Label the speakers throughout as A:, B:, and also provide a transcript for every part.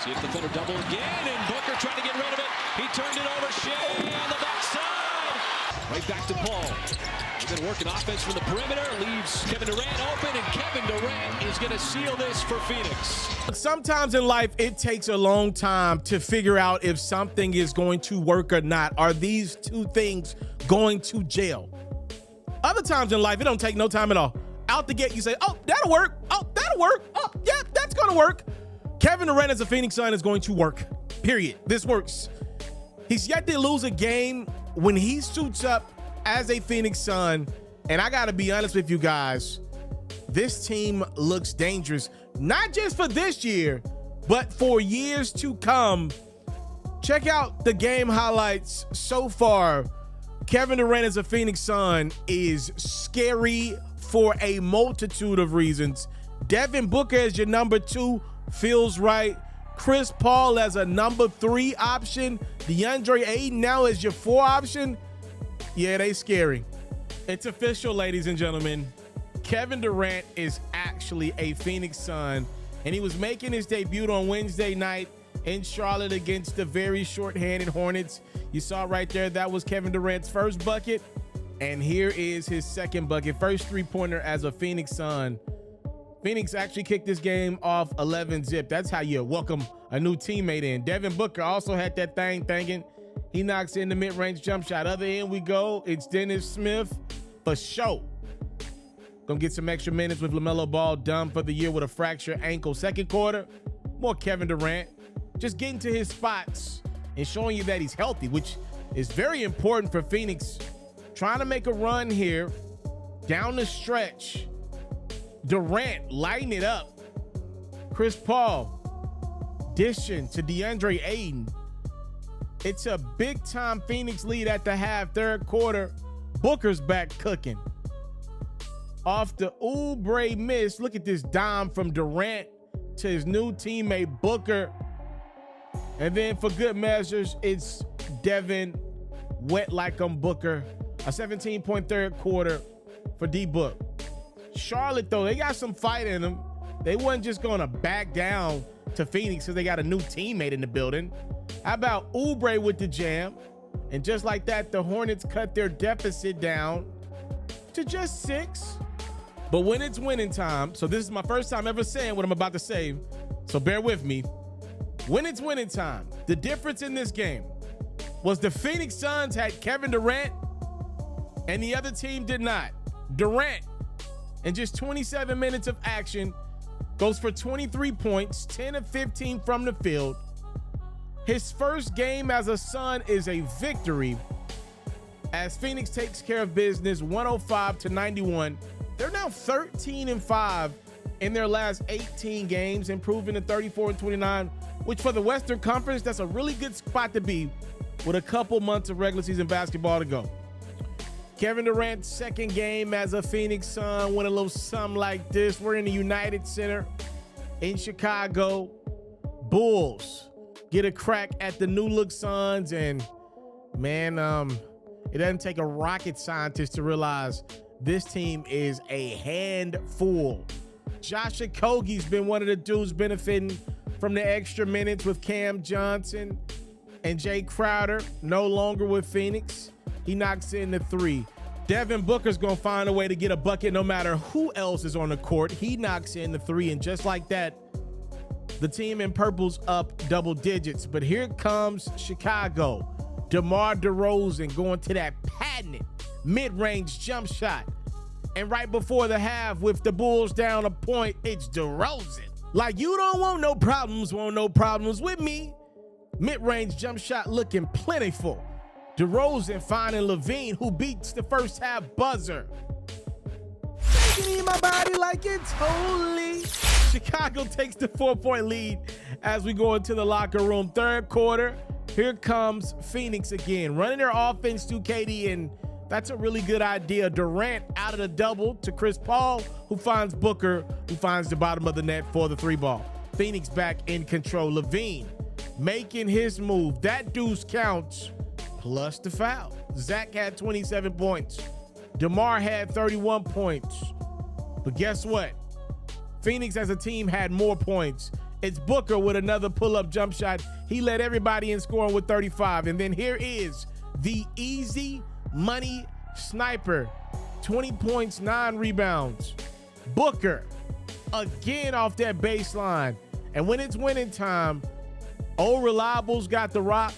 A: See if the defender double again, and Booker trying to get rid of it. He turned it over. Shea on the backside. Right back to Paul. He's been working offense from the perimeter. Leaves Kevin Durant open, and Kevin Durant is going to seal this for Phoenix.
B: Sometimes in life, it takes a long time to figure out if something is going to work or not. Are these two things going to jail? Other times in life, it don't take no time at all. Out the gate, you say, oh, that'll work. Oh, that'll work. Oh, yeah, that's going to work. Kevin Durant as a Phoenix Sun is going to work, period. This works. He's yet to lose a game when he suits up as a Phoenix Sun. And I got to be honest with you guys, this team looks dangerous, not just for this year, but for years to come. Check out the game highlights so far. Kevin Durant as a Phoenix Sun is scary for a multitude of reasons. Devin Booker as your number 2 feels right. Chris Paul as a number 3 option. DeAndre Ayton now as your 4 option. Yeah, they scary. It's official, ladies and gentlemen. Kevin Durant is actually a Phoenix Sun, and he was making his debut on Wednesday night in Charlotte against the very short-handed Hornets. You saw right there, that was Kevin Durant's first bucket, and here is his second bucket. First three-pointer as a Phoenix Sun. Phoenix actually kicked this game off 11-zip. That's how you welcome a new teammate in. Devin Booker also had that thing thinking. He knocks in the mid-range jump shot. Other end we go. It's Dennis Smith for show. Gonna get some extra minutes with LaMelo Ball done for the year with a fractured ankle. Second quarter, more Kevin Durant. Just getting to his spots and showing you that he's healthy, which is very important for Phoenix. Trying to make a run here down the stretch. Durant lighting it up. Chris Paul dishing to DeAndre Ayton. It's a big-time Phoenix lead at the half, third quarter. Booker's back cooking. Off the Oubre miss, look at this dime from Durant to his new teammate Booker. And then for good measures, it's Devin wet like Booker. A 17-point third quarter for D-Book. Charlotte, though, they got some fight in them. They wasn't just going to back down to Phoenix because they got a new teammate in the building. How about Oubre with the jam? And just like that, the Hornets cut their deficit down to just 6. But when it's winning time, so this is my first time ever saying what I'm about to say, so bear with me. When it's winning time, the difference in this game was the Phoenix Suns had Kevin Durant and the other team did not. Durant, in just 27 minutes of action, goes for 23 points, 10 of 15 from the field. His first game as a Sun is a victory as Phoenix takes care of business 105-91. They're now 13-5 in their last 18 games, improving to 34-29, which for the Western Conference, that's a really good spot to be with a couple months of regular season basketball to go. Kevin Durant's second game as a Phoenix Sun went a little something like this. We're in the United Center in Chicago. Bulls get a crack at the new look Suns, and man, it doesn't take a rocket scientist to realize this team is a handful. Josh Okogie's been one of the dudes benefiting from the extra minutes with Cam Johnson and Jay Crowder no longer with Phoenix. He knocks in the 3. Devin Booker's gonna find a way to get a bucket no matter who else is on the court. He knocks in the 3, and just like that, the team in purple's up double digits. But here comes Chicago. DeMar DeRozan going to that patented mid-range jump shot. And right before the half, with the Bulls down a point, it's DeRozan. Like, you don't want no problems with me. Mid-range jump shot looking plentiful. DeRozan finding Levine, who beats the first half buzzer. Taking in my body like it's holy. Chicago takes the 4-point lead as we go into the locker room. Third quarter, here comes Phoenix again, running their offense to KD, and that's a really good idea. Durant out of the double to Chris Paul, who finds Booker, who finds the bottom of the net for the 3-ball. Phoenix back in control. Levine making his move. That deuce counts, plus the foul. Zach had 27 points. DeMar had 31 points. But guess what? Phoenix as a team had more points It's Booker with another pull-up jump shot. He led everybody in scoring with 35. And then here is the easy money sniper. 20 points, 9 rebounds. Booker, again off that baseline. And when it's winning time, old Reliable's got the rock.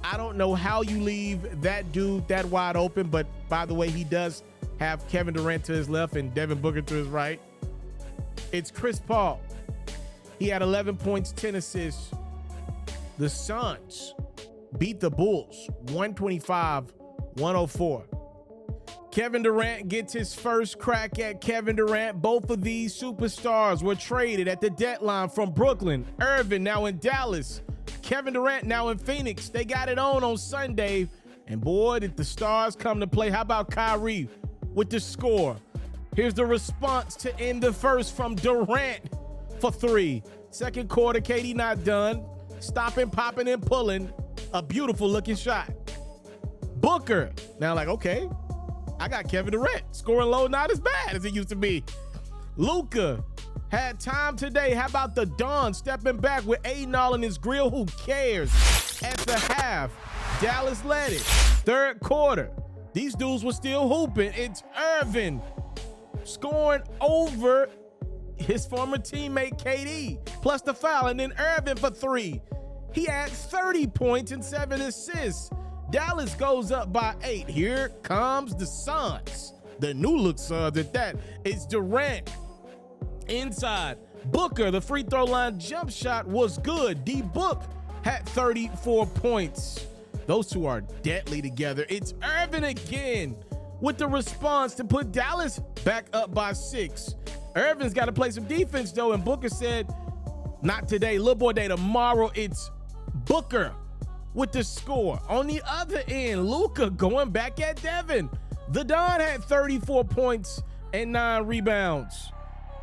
B: I don't know how you leave that dude that wide open, but by the way, he does have Kevin Durant to his left and Devin Booker to his right. It's Chris Paul. He had 11 points, 10 assists. The Suns beat the Bulls 125-104. Kevin Durant gets his first crack at Kevin Durant. Both of these superstars were traded at the deadline from Brooklyn. Irving now in Dallas. Kevin Durant now in Phoenix. They got it on Sunday. And boy, did the stars come to play. How about Kyrie with the score? Here's the response to end the first from Durant for 3. Second quarter, KD not done. Stopping, popping, and pulling. A beautiful looking shot. Booker. Now like, okay, I got Kevin Durant. Scoring low, not as bad as it used to be. Luka had time today. How about the Don stepping back with Aiden all in his grill? Who cares? At the half, Dallas led it. Third quarter, these dudes were still hooping. It's Irving scoring over his former teammate KD, plus the foul, and then Irving for 3. He had 30 points and 7 assists. Dallas goes up by 8. Here comes the Suns. The new look Suns at that. It's Durant inside. Booker, the free throw line jump shot was good. D-Book had 34 points. Those two are deadly together. It's Irving again with the response to put Dallas back up by 6. Irving's got to play some defense, though, and Booker said, not today, little boy day, tomorrow. It's Booker with the score. On the other end, Luka going back at Devin. The Don had 34 points and 9 rebounds.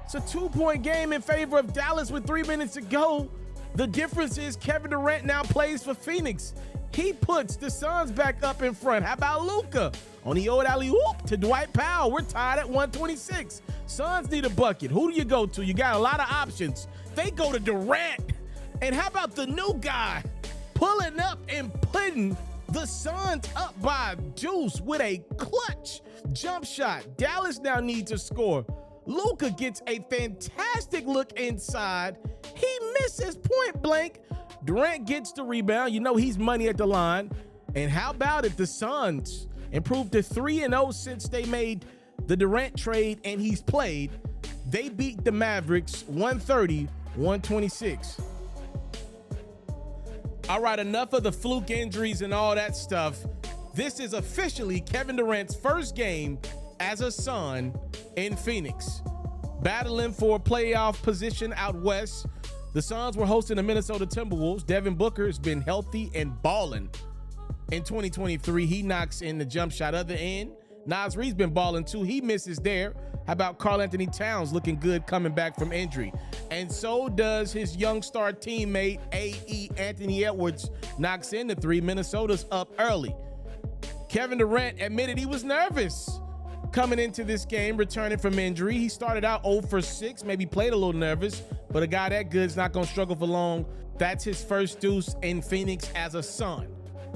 B: It's a 2-point game in favor of Dallas with 3 minutes to go. The difference is Kevin Durant now plays for Phoenix. He puts the Suns back up in front. How about Luka on the old alley-oop to Dwight Powell? We're tied at 126. Suns need a bucket. Who do you go to? You got a lot of options. They go to Durant. And how about the new guy pulling up and putting the Suns up by a deuce with a clutch jump shot? Dallas now needs a score. Luka gets a fantastic look inside. He misses point blank. Durant gets the rebound. You know he's money at the line. And how about it? The Suns improved to 3-0 since they made the Durant trade and he's played. They beat the Mavericks 130-126. All right, enough of the fluke injuries and all that stuff. This is officially Kevin Durant's first game as a Sun in Phoenix. Battling for a playoff position out west, the Suns were hosting the Minnesota Timberwolves. Devin Booker has been healthy and balling. In 2023, he knocks in the jump shot. Other end, Naz Reid's been balling too. He misses there. How about Karl Anthony Towns looking good coming back from injury? And so does his young star teammate, A.E. Anthony Edwards, knocks in the 3. Minnesota's up early. Kevin Durant admitted he was nervous coming into this game, returning from injury. He started out 0 for 6, maybe played a little nervous, but a guy that good's not going to struggle for long. That's his first deuce in Phoenix as a Sun.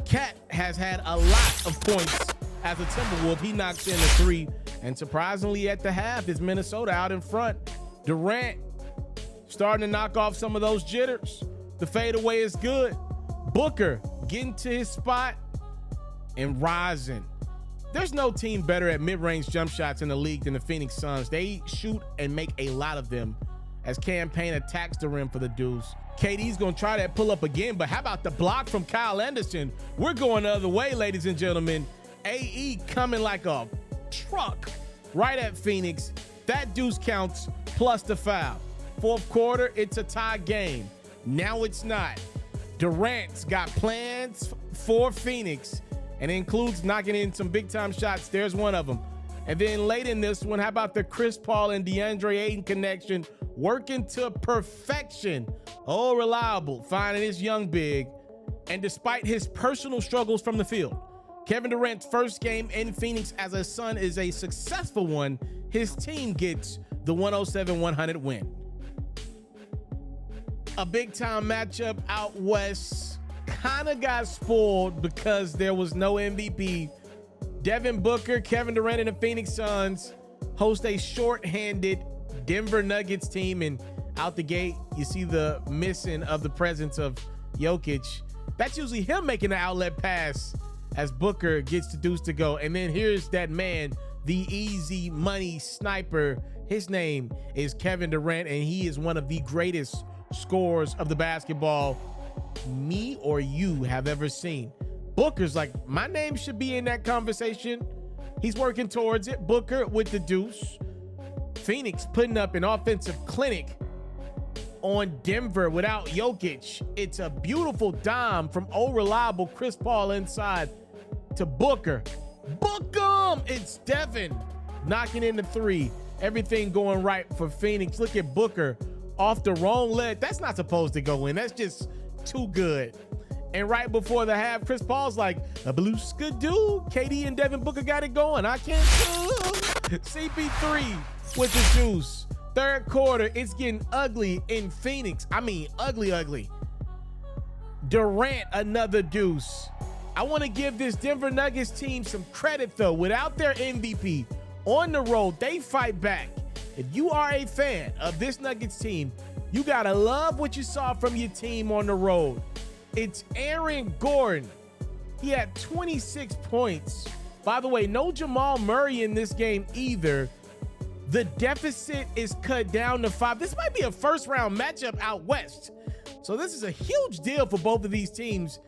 B: Cat has had a lot of points as a Timberwolf. He knocks in the 3, and surprisingly at the half is Minnesota out in front. Durant starting to knock off some of those jitters. The fadeaway is good. Booker getting to his spot and rising. There's no team better at mid-range jump shots in the league than the Phoenix Suns. They shoot and make a lot of them as Cam Payne attacks the rim for the deuce. KD's gonna try that pull-up again, but how about the block from Kyle Anderson? We're going the other way, ladies and gentlemen. AE coming like a truck right at Phoenix. That deuce counts plus the foul. Fourth quarter, it's a tie game. Now it's not. Durant's got plans for Phoenix, and it includes knocking in some big-time shots. There's one of them. And then late in this one, how about the Chris Paul and DeAndre Ayton connection working to perfection? Oh, Reliable finding his young big. And despite his personal struggles from the field, Kevin Durant's first game in Phoenix as a Sun is a successful one. His team gets the 107-100 win. A big-time matchup out west. Kind of got spoiled because there was no MVP. Devin Booker, Kevin Durant, and the Phoenix Suns host a short-handed Denver Nuggets team, and out the gate, you see the missing of the presence of Jokic. That's usually him making the outlet pass as Booker gets the deuce to go. And then here's that man, the easy money sniper. His name is Kevin Durant, and he is one of the greatest scorers of the basketball me or you have ever seen. Booker's like, my name should be in that conversation. He's working towards it. Booker with the deuce. Phoenix putting up an offensive clinic on Denver without Jokic. It's a beautiful dime from reliable Chris Paul inside to Booker. Book him! It's Devin knocking in the three. Everything going right for Phoenix. Look at Booker off the wrong leg. That's not supposed to go in. That's just too good. And right before the half, Chris Paul's like, a blue skidoo. KD and Devin Booker got it going. I can't do. CP3 with the juice. Third quarter, it's getting ugly in Phoenix. I mean, ugly. Durant, another deuce. I want to give this Denver Nuggets team some credit, though. Without their MVP on the road, they fight back. If you are a fan of this Nuggets team, you got to love what you saw from your team on the road. It's Aaron Gordon. He had 26 points. By the way, no Jamal Murray in this game either. The deficit is cut down to 5. This might be a first-round matchup out west. So this is a huge deal for both of these teams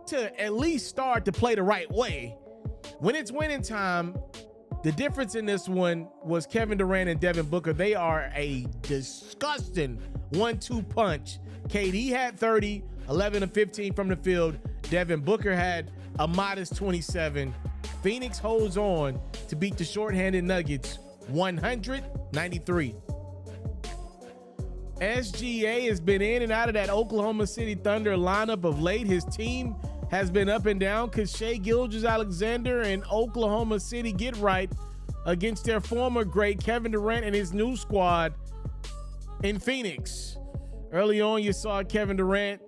B: to at least start to play the right way. When it's winning time, the difference in this one was Kevin Durant and Devin Booker. They are a disgusting 1-2 punch. KD had 30, 11 of 15 from the field. Devin Booker had a modest 27. Phoenix holds on to beat the shorthanded Nuggets 193. SGA has been in and out of that Oklahoma City Thunder lineup of late. His team has been up and down because Shai Gilgeous-Alexander and Oklahoma City get right against their former great Kevin Durant and his new squad in Phoenix. Early on, you saw Kevin Durant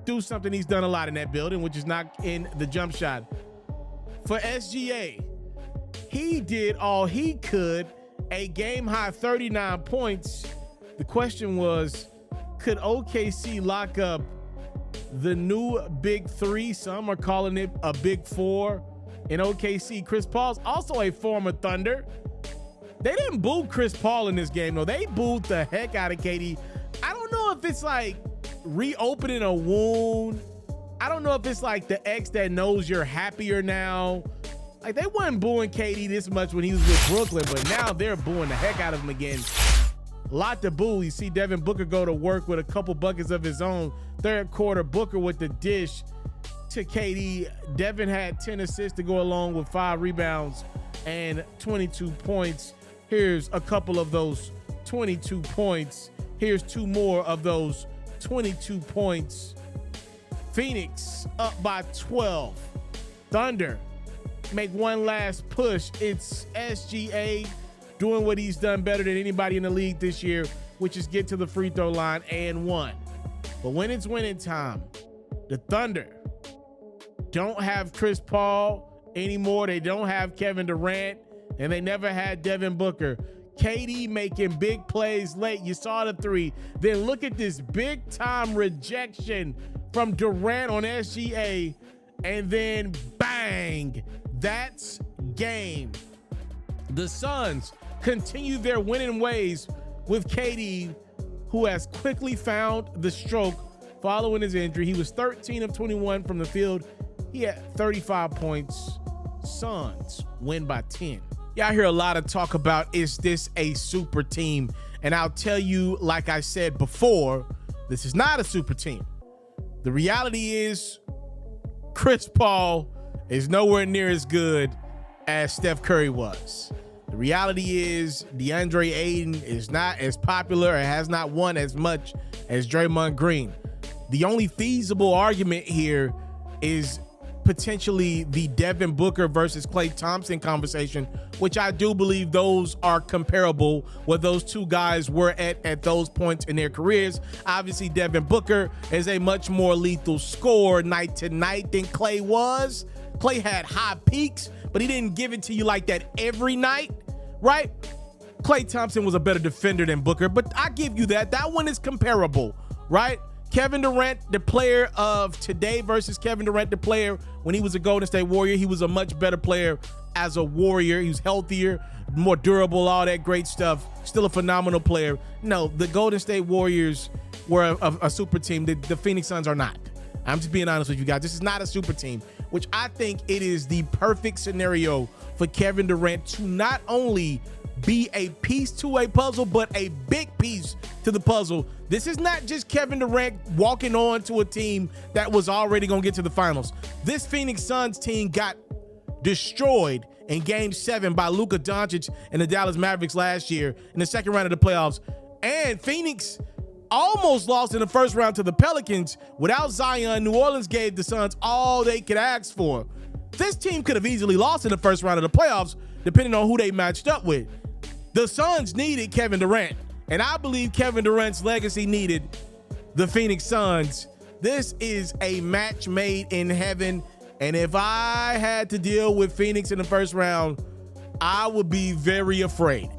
B: do something he's done a lot in that building, which is knock in the jump shot. For SGA, he did all he could, a game-high 39 points. The question was, could OKC lock up the new big three? Some are calling it a big four in OKC. Chris Paul's also a former Thunder. They didn't boo Chris Paul in this game, though. They booed the heck out of KD. I don't know if it's like reopening a wound. I don't know if it's like the ex that knows you're happier now. Like, they weren't booing KD this much when he was with Brooklyn, but now they're booing the heck out of him again. Lot to boo. You see Devin Booker go to work with a couple buckets of his own. Third quarter, Booker with the dish to KD. Devin had 10 assists to go along with 5 rebounds and 22 points. Here's a couple of those 22 points. Here's 2 more of those 22 points. Phoenix up by 12. Thunder make one last push. It's SGA doing what he's done better than anybody in the league this year, which is get to the free throw line and one. But when it's winning time, the Thunder don't have Chris Paul anymore. They don't have Kevin Durant, and they never had Devin Booker. KD making big plays late. You saw the 3. Then look at this big-time rejection from Durant on SGA, and then bang, that's game. The Suns continue their winning ways with KD, who has quickly found the stroke following his injury. He was 13 of 21 from the field. He had 35 points. Suns win by 10. Y'all hear a lot of talk about, is this a super team? And I'll tell you, like I said before, this is not a super team. The reality is Chris Paul is nowhere near as good as Steph Curry was. The reality is DeAndre Ayton is not as popular and has not won as much as Draymond Green. The only feasible argument here is potentially the Devin Booker versus Klay Thompson conversation, which I do believe those are comparable, where those two guys were at those points in their careers. Obviously, Devin Booker is a much more lethal scorer night to night than Klay was. Klay had high peaks, but he didn't give it to you like that every night, right? Klay Thompson was a better defender than Booker, but I give you that. That one is comparable, right? Kevin Durant, the player of today versus Kevin Durant, the player when he was a Golden State Warrior. He was a much better player as a Warrior. He was healthier, more durable, all that great stuff. Still a phenomenal player. No, the Golden State Warriors were a super team. The Phoenix Suns are not. I'm just being honest with you guys. This is not a super team, which I think it is the perfect scenario for Kevin Durant to not only be a piece to a puzzle, but a big piece to the puzzle. This is not just Kevin Durant walking on to a team that was already going to get to the finals. This Phoenix Suns team got destroyed in Game 7 by Luka Doncic and the Dallas Mavericks last year in the second round of the playoffs. And Phoenix almost lost in the first round to the Pelicans. Without Zion, New Orleans gave the Suns all they could ask for. This team could have easily lost in the first round of the playoffs, depending on who they matched up with. The Suns needed Kevin Durant, and I believe Kevin Durant's legacy needed the Phoenix Suns. This is a match made in heaven, and if I had to deal with Phoenix in the first round, I would be very afraid.